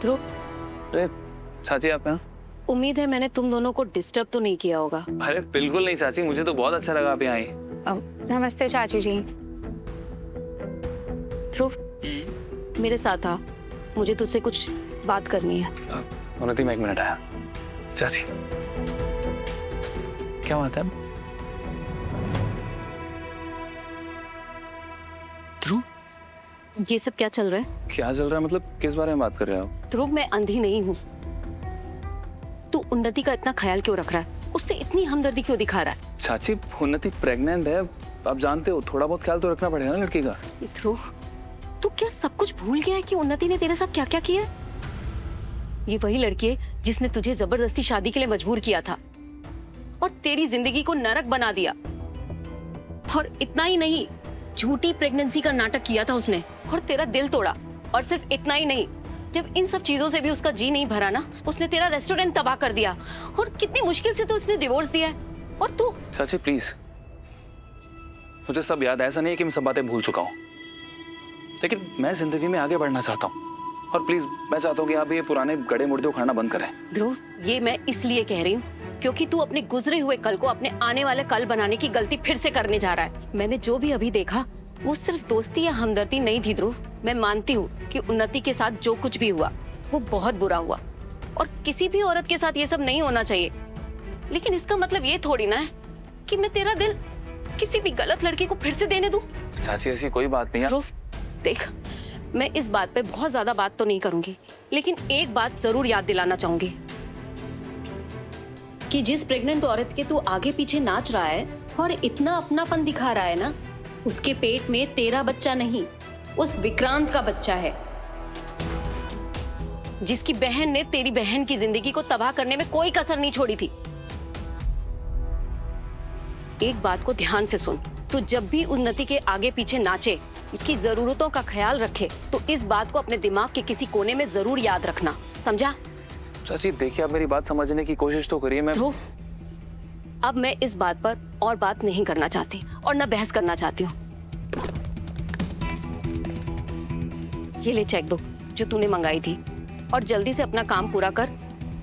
ध्रुव, अरे चाची आप यहाँ? उम्मीद है मैंने तुम दोनों को डिस्टर्ब तो नहीं किया होगा। अरे बिल्कुल नहीं चाची, मुझे तो बहुत अच्छा लगा आप यहाँ आई। नमस्ते चाची जी। ध्रुव, मेरे साथ आ, मुझे तुझसे कुछ बात करनी है। उन्नति मैं एक मिनट आया। चाची क्या बात है? ध्रुव, ये सब क्या चल रहा है? क्या चल रहा है मतलब किस बारे में बात कर रहे हो? ध्रुव, मैं अंधी नहीं हूँ। तू उन्नति का इतना ख्याल क्यों रख रहा है? उससे इतनी हमदर्दी क्यों दिखा रहा है? चाची उन्नति प्रेग्नेंट है, आप जानते हो, थोड़ा बहुत ख्याल तो रखना पड़ेगा ना लड़की का। ध्रुव, तू क्या सब कुछ भूल गया है कि उन्नति ने तेरे साथ क्या क्या किया है? ये वही लड़की है जिसने तुझे जबरदस्ती शादी के लिए मजबूर किया था और तेरी जिंदगी को नरक बना दिया। और इतना ही नहीं, झूठी प्रेगनेंसी का नाटक किया था उसने और तेरा दिल तोड़ा। और सिर्फ इतना ही नहीं, जब इन सब चीजों से भी उसका जी नहीं भरा ना, उसने तेरा रेस्टोरेंट तबाह कर दिया और कितनी मुश्किल से तो उसने डिवोर्स दिया है। और तू चाची प्लीज, मुझे सब याद है, ऐसा नहीं है कि मैं सब बातें भूल चुका हूँ, लेकिन मैं जिंदगी में आगे बढ़ना चाहता हूँ और प्लीज मैं चाहता हूँ कि आप ये पुराने गड़े मुर्दे उखाड़ना बंद करें। ध्रुव, ये मैं इसलिए कह रही हूँ क्योंकि तू अपने गुजरे हुए कल को अपने आने वाले कल बनाने की गलती फिर से करने जा रहा है। मैंने जो भी अभी देखा वो सिर्फ दोस्ती या हमदर्दी नहीं थी ध्रुव। मैं मानती हूँ कि उन्नति के साथ जो कुछ भी हुआ वो बहुत बुरा हुआ और किसी भी औरत के साथ ये सब नहीं होना चाहिए, लेकिन इसका मतलब ये थोड़ी ना है कि मैं तेरा दिल किसी भी गलत लड़की को फिर से देने दूं। चाची ऐसी कोई बात नहीं है। ध्रुव, देख, मैं इस बात पे बहुत ज्यादा बात तो नहीं करूंगी, लेकिन एक बात जरूर याद दिलाना चाहूंगी कि जिस प्रेग्नेंट औरत के तू आगे पीछे नाच रहा है और इतना अपनापन दिखा रहा है ना, उसके पेट में तेरा बच्चा नहीं, उस विक्रांत का बच्चा है, जिसकी बहन ने तेरी बहन की जिंदगी को तबाह करने में कोई कसर नहीं छोड़ी थी। एक बात को ध्यान से सुन, तू जब भी उन्नति के आगे पीछे नाचे, उसकी जरूरतों का ख्याल रखे, तो इस बात को अपने दिमाग के किसी कोने में जरूर याद रखना, समझा? चाची देखिए, आप मेरी बात समझने की कोशिश तो करिए। मैं ध्रुव, अब मैं इस बात पर और बात नहीं करना चाहती और न बहस करना चाहती हूँ। ये ले चेकबुक जो तूने मंगाई थी और जल्दी से अपना काम पूरा कर,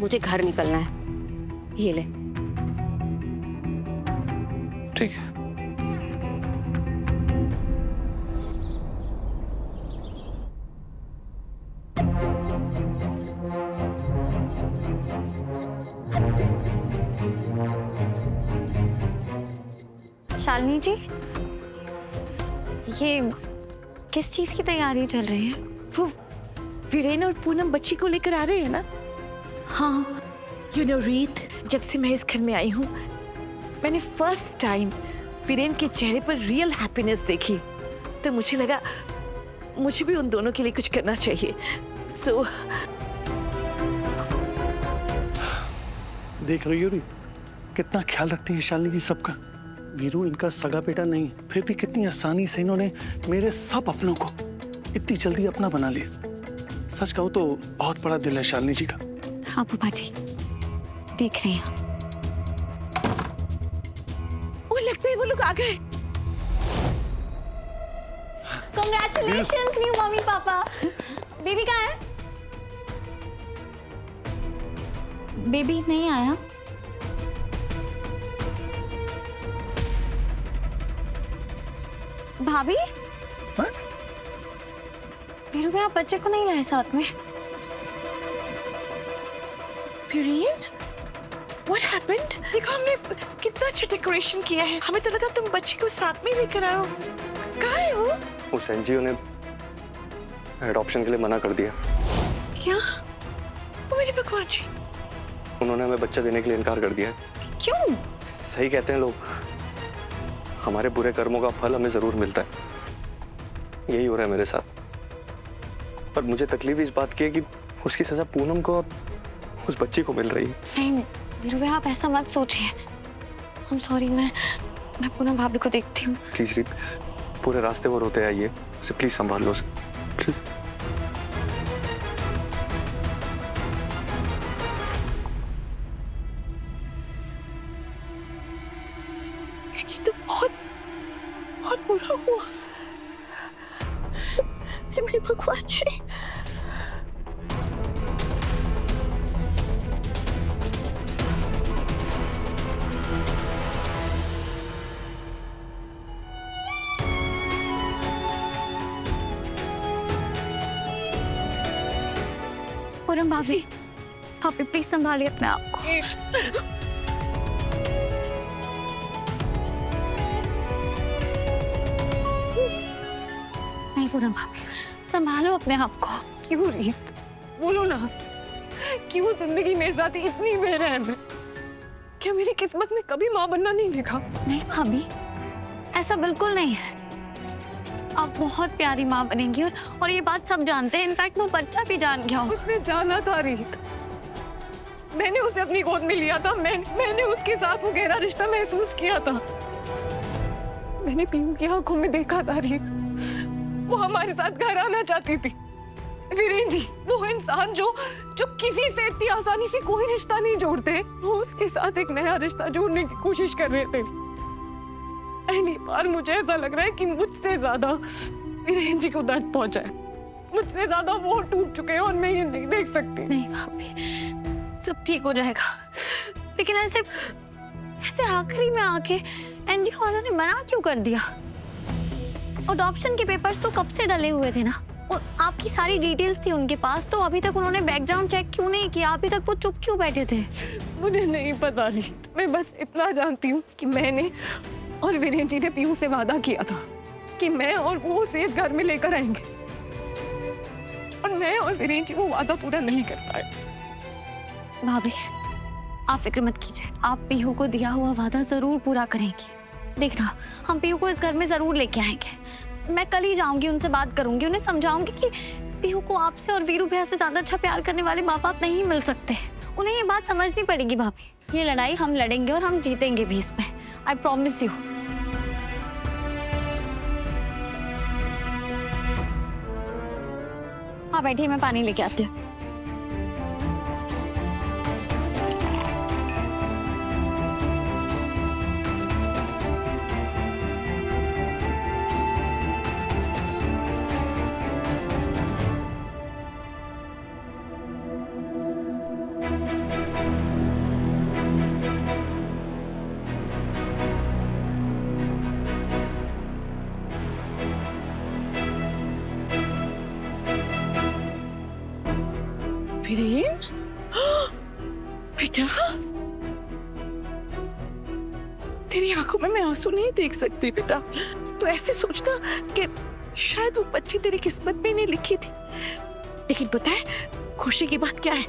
मुझे घर निकलना है। ये ले। ठीक है। शालिनी जी, ये किस चीज की तैयारी चल रही है? वो वीरेन और पूनम बच्ची को लेकर आ रहे हैं ना? हाँ। यू नो रीत, जब से मैं इस घर में आई हूँ, मैंने फर्स्ट टाइम वीरेन के चेहरे पर रियल हैप्पीनेस देखी, तो मुझे लगा मुझे भी उन दोनों के लिए कुछ करना चाहिए। सो देख रही हो रीत, कितना ख्याल रखती है शालिनी जी सबका। वीरू इनका सगा बेटा नहीं, फिर भी कितनी आसानी से इन्होंने मेरे सब अपनों को इतनी जल्दी अपना बना लिया। सच कहूं तो बहुत बड़ा दिल है शालिनी जी का। हाँ पापा जी, देख रहे हैं। वो लगता है वो लोग आ गए। Congratulations new mummy papa. Baby कहाँ है? बेबी नहीं आया। भाभी, वीरू भैया बच्चे को नहीं लाए साथ में। Viren, what happened? देखो हमने कितना अच्छा डेकोरेशन किया है, हमें तो लगा तुम बच्ची को साथ में लेकर आओ। कहाँ है वो? उस एनजीओ ने एडॉप्शन के लिए मना कर दिया। क्या? ओ मेरे भगवान जी। उन्होंने हमें बच्चा देने के लिए इनकार कर दिया है। क्यों? सही कहते हैं लोग, हमारे बुरे कर्मों का फल हमें जरूर मिलता है। यही हो रहा है मेरे साथ। पर मुझे तकलीफ इस बात की है कि उसकी सजा पूनम को और उस बच्ची को मिल रही है। नहीं वीरू भैया, आप ऐसा मत सोचिए। I'm sorry, मैं पूनम भाभी को देखती हूँ। प्लीज रीत, पूरे रास्ते वो रोते आइए, उसे प्लीज संभाल लो, प्लीज। ये तो बहुत बुरा हुआ। मेरे भगवान जी। पूनम भाभी, भाभी प्लीज संभालिए अपने आप को। नहीं पूनम भाभी, संभालो अपने आप को। क्यों रीत, बोलो ना, क्यों जिंदगी मेरे साथ इतनी बेरहम है? क्या मेरी किस्मत में कभी माँ बनना नहीं लिखा? नहीं भाभी, ऐसा बिल्कुल नहीं है। आप बहुत प्यारी माँ बनेंगी और ये बात सब जानते हैं। इनफैक्ट वो बच्चा भी जान गया होगा। उसने जाना था रीत, मैंने उसे अपनी गोद में लिया था, मैंने उसके साथ वो गहरा रिश्ता महसूस किया था। मैंने पीयू की आंखों में देखा था रीत, वो हमारे साथ घर आना चाहती थी। वीरेन जी, वो इंसान जो किसी से इतनी आसानी से कोई रिश्ता नहीं जोड़ते, वो उसके साथ एक नया रिश्ता जोड़ने की कोशिश कर रहे थे। पहली बार मुझे ऐसा लग रहा है कि मुझसे ज्यादा वीरेन जी को दर्द पहुंचा है। मुझसे ज्यादा वो टूट चुके हैं और मैं ये नहीं देख सकती। नहीं भाभी, सब ठीक हो जाएगा। लेकिन ऐसे आखिरी में आके एनजीओ वालों ने मना क्यों कर दिया? अडॉप्शन के पेपर्स तो कब से डले हुए थे ना, और आपकी सारी डिटेल्स थी उनके पास, तो अभी तक उन्होंने बैकग्राउंड चेक क्यों नहीं किया? अभी तक वो चुप क्यों बैठे थे? मुझे नहीं पता रीत, मैं बस इतना जानती हूँ कि मैंने और वीरेन जी ने पीयू से वादा किया था कि मैं और वो उसे इस घर में लेकर आएंगे, और मैं और वीरेन जी वो वादा पूरा नहीं कर पाए। भाभी, आप फिक्र मत कीजिए, आप पीहू को दिया हुआ वादा जरूर पूरा करेंगी। देखना, हम पीहू को इस घर में जरूर लेके आएंगे। मैं कल ही जाऊंगी, उनसे बात करूंगी, उन्हें समझाऊंगी कि पीहू को आपसे और वीरू भैया से ज्यादा अच्छा प्यार करने वाले माँ बाप नहीं मिल सकते। उन्हें ये बात समझनी पड़ेगी भाभी। ये लड़ाई हम लड़ेंगे और हम जीतेंगे भी इसमें, आई प्रॉमिस यू। हाँ बैठिए, मैं पानी लेके आती हूँ। वीरेन, बेटा, तेरी आंखों में मैं आंसू नहीं देख सकती बेटा। तो ऐसे सोचता कि शायद वो बच्ची तेरी किस्मत में नहीं लिखी थी। लेकिन पता है खुशी की बात क्या है?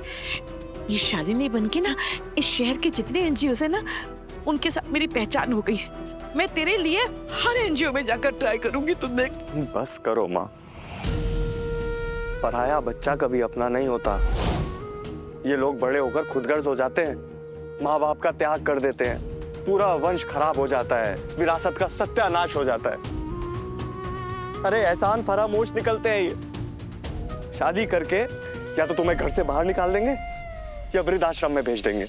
ये शालिनी बन के ना इस शहर के जितने एनजीओ है ना, उनके साथ मेरी पहचान हो गई है। मैं तेरे लिए हर एनजीओ में जाकर ट्राई करूंगी, तुम देख। बस करो माँ, पराया बच्चा कभी अपना नहीं होता। ये लोग बड़े होकर खुदगर्ज हो जाते हैं, माँ बाप का त्याग कर देते हैं, पूरा वंश खराब हो जाता है, विरासत का सत्यानाश हो जाता है। अरे एहसान फरामोश निकलते हैं ये। शादी करके या तो तुम्हें घर से बाहर निकाल देंगे या वृद्धाश्रम में भेज देंगे।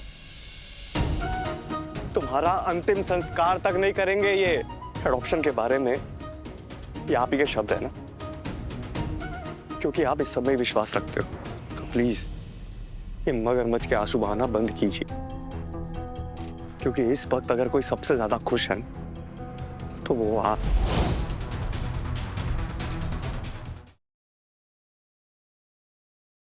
तुम्हारा अंतिम संस्कार तक नहीं करेंगे ये। एडॉप्शन के बारे में ये आप ही के शब्द है ना, क्योंकि आप इस सब में विश्वास रखते हो। तो प्लीज ये मगरमच्छ के आंसू बहाना बंद कीजिए, क्योंकि इस वक्त अगर कोई सबसे ज्यादा खुश है तो वो आप।